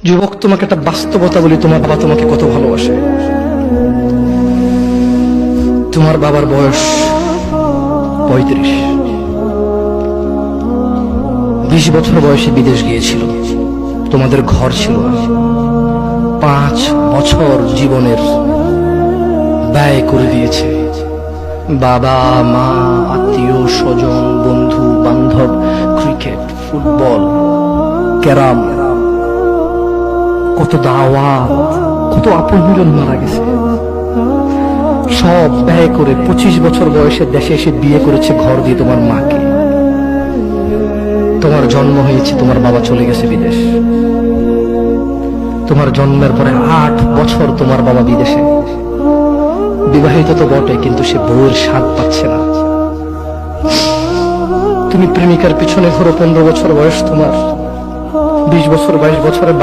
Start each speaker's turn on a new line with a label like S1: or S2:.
S1: যুবক, তোমাকে একটা বাস্তবতা বলি, তোমার বাবা তোমাকে কত ভালোবাসে। তোমার বাবার বয়স 35। 20 বছর বয়সে বিদেশ গিয়েছিল, তোমাদের ঘর ছিল না। 5 বছর জীবনের ব্যয় করে দিয়েছে। বাবা মা, আত্মীয় স্বজন, বন্ধু বান্ধব, ক্রিকেট, ফুটবল, ক্যারাম, কত দাওয়াত, কত আপনজন মারা গেছে। সব ব্যয় করে 25 বছর বয়সে দেশে এসে বিয়ে করেছে ঘর দিয়ে তোমার মাকে। তোমার জন্ম হয়েছে, তোমার বাবা চলে গেছে বিদেশ। তোমার জন্মের পরে 8 বছর তোমার বাবা বিদেশে। বিবাহিত তো বটে, কিন্তু সে বউয়ের স্বাদ পাচ্ছে না। তুমি প্রেমিকার পিছনে ঘোরো, 15 বছর বয়স তোমার, 20 বছর 22 বছরের